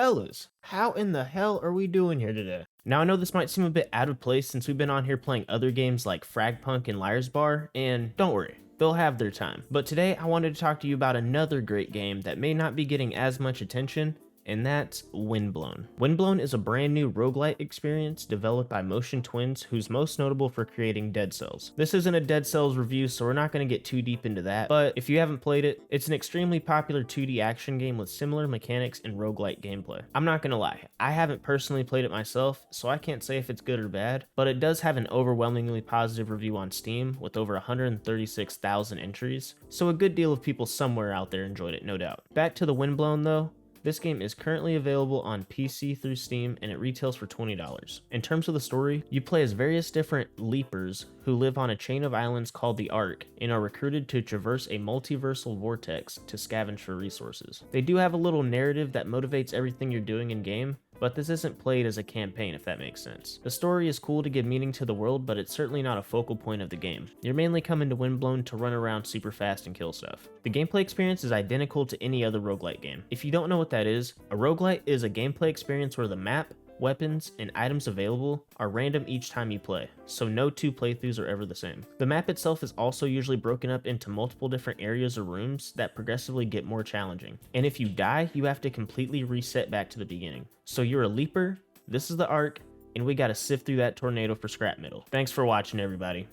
Fellas, how in the hell are we doing here today? Now I know this might seem a bit out of place since we've been on here playing other games like Fragpunk and Liar's Bar, and don't worry, they'll have their time. But today I wanted to talk to you about another great game that may not be getting as much attention, and that's Windblown. Windblown is a brand new roguelite experience developed by Motion Twins, who's most notable for creating Dead Cells. This isn't a Dead Cells review, so we're not going to get too deep into that, but if you haven't played it, it's an extremely popular 2D action game with similar mechanics and roguelite gameplay. I'm not going to lie, I haven't personally played it myself, so I can't say if it's good or bad, but it does have an overwhelmingly positive review on Steam with over 136,000 entries, so a good deal of people somewhere out there enjoyed it, no doubt. Back to the Windblown though. This game is currently available on PC through Steam and it retails for $20. In terms of the story, you play as various different leapers who live on a chain of islands called the Ark and are recruited to traverse a multiversal vortex to scavenge for resources. They do have a little narrative that motivates everything you're doing in game, but this isn't played as a campaign, if that makes sense. The story is cool to give meaning to the world, but it's certainly not a focal point of the game. You're mainly coming to Windblown to run around super fast and kill stuff. The gameplay experience is identical to any other roguelite game. If you don't know what that is, a roguelite is a gameplay experience where the map, weapons, and items available are random each time you play, so no two playthroughs are ever the same. The map itself is also usually broken up into multiple different areas or rooms that progressively get more challenging, and if you die, you have to completely reset back to the beginning. So you're a leaper, this is the Ark, and we gotta sift through that tornado for scrap metal. Thanks for watching, everybody.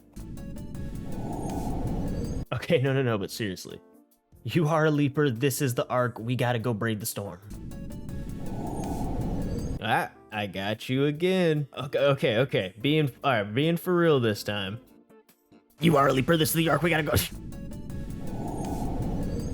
Okay, no, but seriously. You are a leaper, this is the Ark, we gotta go brave the storm. Ah, I got you again. Okay. Being for real this time. You are a leaper, this is the Ark, we gotta go.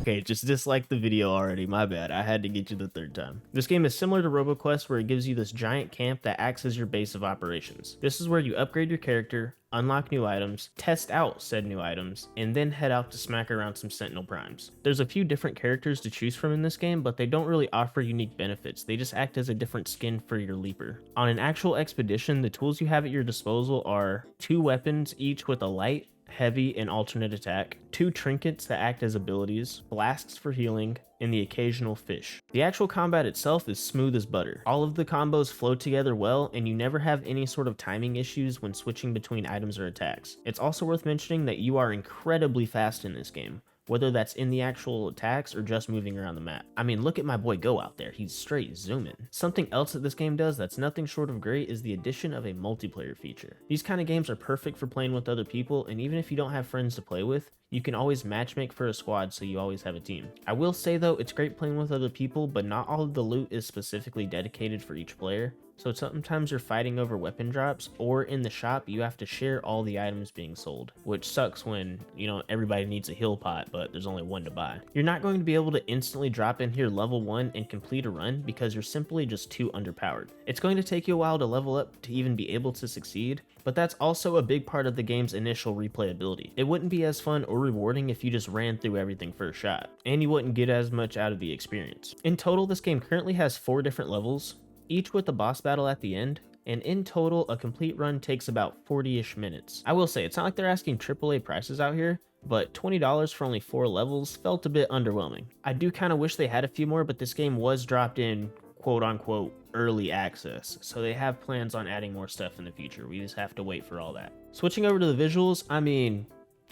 Okay, just dislike the video already, my bad. I had to get you the third time. This game is similar to RoboQuest where it gives you this giant camp that acts as your base of operations. This is where you upgrade your character, unlock new items, test out said new items, and then head out to smack around some Sentinel Primes. There's a few different characters to choose from in this game, but they don't really offer unique benefits. They just act as a different skin for your leaper. On an actual expedition, the tools you have at your disposal are 2 weapons, each with a light, heavy, and alternate attack, 2 trinkets that act as abilities, flasks for healing, and the occasional fish. The actual combat itself is smooth as butter. All of the combos flow together well, and you never have any sort of timing issues when switching between items or attacks. It's also worth mentioning that you are incredibly fast in this game, whether that's in the actual attacks or just moving around the map. I mean, look at my boy go out there, he's straight zooming. Something else that this game does that's nothing short of great is the addition of a multiplayer feature. These kind of games are perfect for playing with other people, and even if you don't have friends to play with, you can always matchmake for a squad so you always have a team. I will say though, it's great playing with other people, but not all of the loot is specifically dedicated for each player. So sometimes you're fighting over weapon drops, or in the shop you have to share all the items being sold, which sucks when, you know, everybody needs a heal pot, but there's only one to buy. You're not going to be able to instantly drop in here level 1 and complete a run because you're simply just too underpowered. It's going to take you a while to level up to even be able to succeed, but that's also a big part of the game's initial replayability. It wouldn't be as fun or rewarding if you just ran through everything first shot, and you wouldn't get as much out of the experience. In total, this game currently has 4 different levels, each with a boss battle at the end, and in total, a complete run takes about 40-ish minutes. I will say, it's not like they're asking AAA prices out here, but $20 for only 4 levels felt a bit underwhelming. I do kind of wish they had a few more, but this game was dropped in quote-unquote early access, so they have plans on adding more stuff in the future. We just have to wait for all that. Switching over to the visuals, I mean,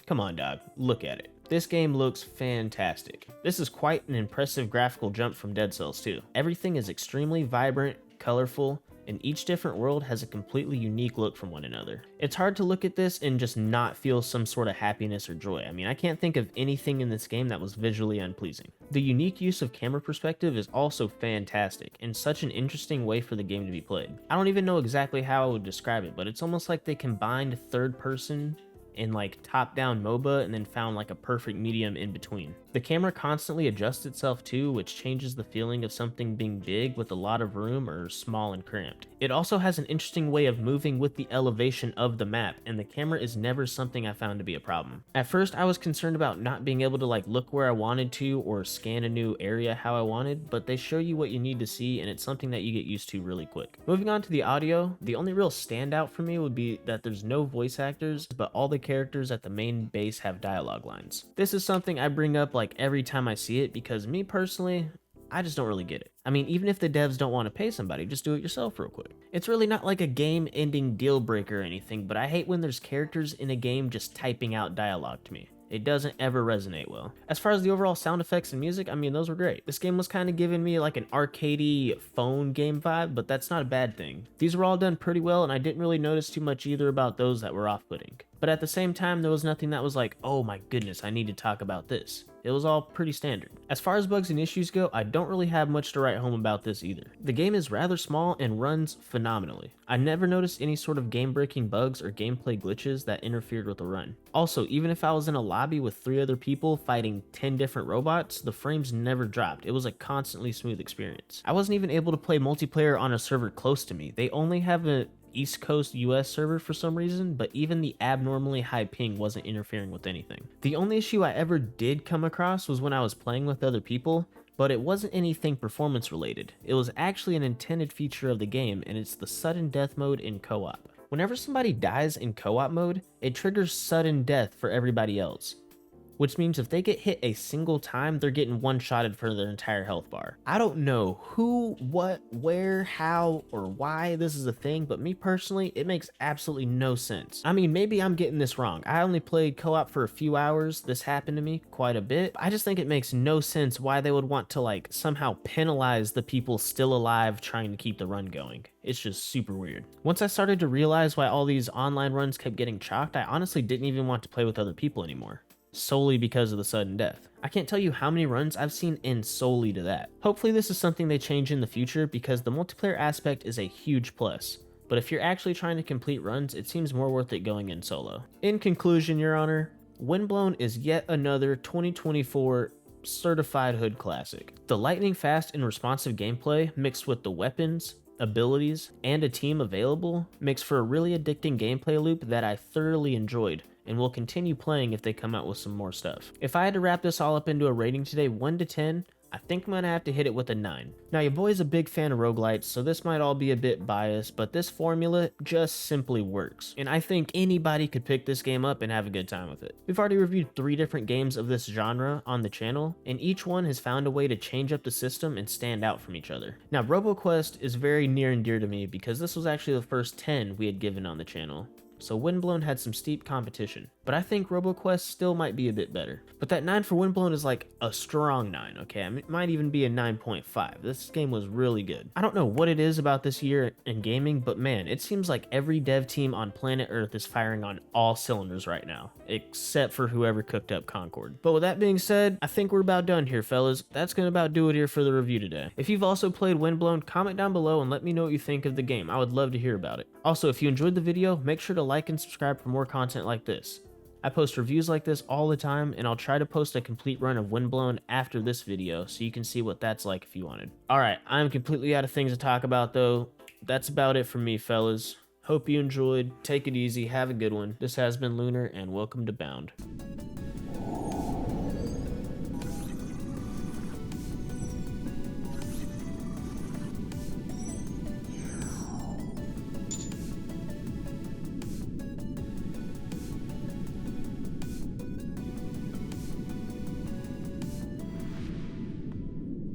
come on dog, look at it. This game looks fantastic. This is quite an impressive graphical jump from Dead Cells 2. Everything is extremely vibrant, colorful, and each different world has a completely unique look from one another. It's hard to look at this and just not feel some sort of happiness or joy. I mean, I can't think of anything in this game that was visually unpleasing. The unique use of camera perspective is also fantastic, and such an interesting way for the game to be played. I don't even know exactly how I would describe it, but it's almost like they combined third person in like top-down MOBA and then found like a perfect medium in between. The camera constantly adjusts itself too, which changes the feeling of something being big with a lot of room or small and cramped. It also has an interesting way of moving with the elevation of the map, and the camera is never something I found to be a problem. At first I was concerned about not being able to like look where I wanted to or scan a new area how I wanted, but they show you what you need to see and it's something that you get used to really quick. Moving on to the audio, the only real standout for me would be that there's no voice actors, but all the characters at the main base have dialogue lines. This is something I bring up like every time I see it because me personally, I just don't really get it. I mean, even if the devs don't want to pay somebody, just do it yourself real quick. It's really not like a game-ending deal breaker or anything, but I hate when there's characters in a game just typing out dialogue to me. It doesn't ever resonate well. As far as the overall sound effects and music, I mean, those were great. This game was kind of giving me like an arcadey phone game vibe, but that's not a bad thing. These were all done pretty well, and I didn't really notice too much either about those that were off-putting. But at the same time, there was nothing that was like, oh my goodness, I need to talk about this. It was all pretty standard. As far as bugs and issues go, I don't really have much to write home about this either. The game is rather small and runs phenomenally. I never noticed any sort of game-breaking bugs or gameplay glitches that interfered with the run. Also, even if I was in a lobby with 3 other people fighting 10 different robots, the frames never dropped. It was a constantly smooth experience. I wasn't even able to play multiplayer on a server close to me. They only have a East Coast US server for some reason, but even the abnormally high ping wasn't interfering with anything. The only issue I ever did come across was when I was playing with other people, but it wasn't anything performance related. It was actually an intended feature of the game, and it's the sudden death mode in co-op. Whenever somebody dies in co-op mode, it triggers sudden death for everybody else, which means if they get hit a single time, they're getting one-shotted for their entire health bar. I don't know who, what, where, how, or why this is a thing, but me personally, it makes absolutely no sense. I mean, maybe I'm getting this wrong. I only played co-op for a few hours. This happened to me quite a bit. I just think it makes no sense why they would want to like somehow penalize the people still alive trying to keep the run going. It's just super weird. Once I started to realize why all these online runs kept getting chalked, I honestly didn't even want to play with other people anymore, solely because of the sudden death. I can't tell you how many runs I've seen end solely to that. Hopefully this is something they change in the future because the multiplayer aspect is a huge plus. But if you're actually trying to complete runs, it seems more worth it going in solo. In conclusion, Your Honor, Windblown is yet another 2024 certified hood classic. The lightning fast and responsive gameplay mixed with the weapons, abilities, and a team available makes for a really addicting gameplay loop that I thoroughly enjoyed, and will continue playing if they come out with some more stuff. If I had to wrap this all up into a rating today, 1 to 10, I think I'm gonna have to hit it with a 9. Now your boy's a big fan of roguelites, so this might all be a bit biased, but this formula just simply works. And I think anybody could pick this game up and have a good time with it. We've already reviewed 3 different games of this genre on the channel, and each one has found a way to change up the system and stand out from each other. Now RoboQuest is very near and dear to me because this was actually the first 10 we had given on the channel. So Windblown had some steep competition, but I think RoboQuest still might be a bit better. But that 9 for Windblown is like a strong 9, okay? I mean, it might even be a 9.5. This game was really good. I don't know what it is about this year in gaming, but man, it seems like every dev team on planet Earth is firing on all cylinders right now, except for whoever cooked up Concord. But with that being said, I think we're about done here, fellas. That's gonna about do it here for the review today. If you've also played Windblown, comment down below and let me know what you think of the game. I would love to hear about it. Also, if you enjoyed the video, make sure to like and subscribe for more content like this. I post reviews like this all the time, and I'll try to post a complete run of Windblown after this video so you can see what that's like if you wanted. Alright, I'm completely out of things to talk about though. That's about it from me, fellas. Hope you enjoyed. Take it easy. Have a good one. This has been Lunar, and welcome to Bound.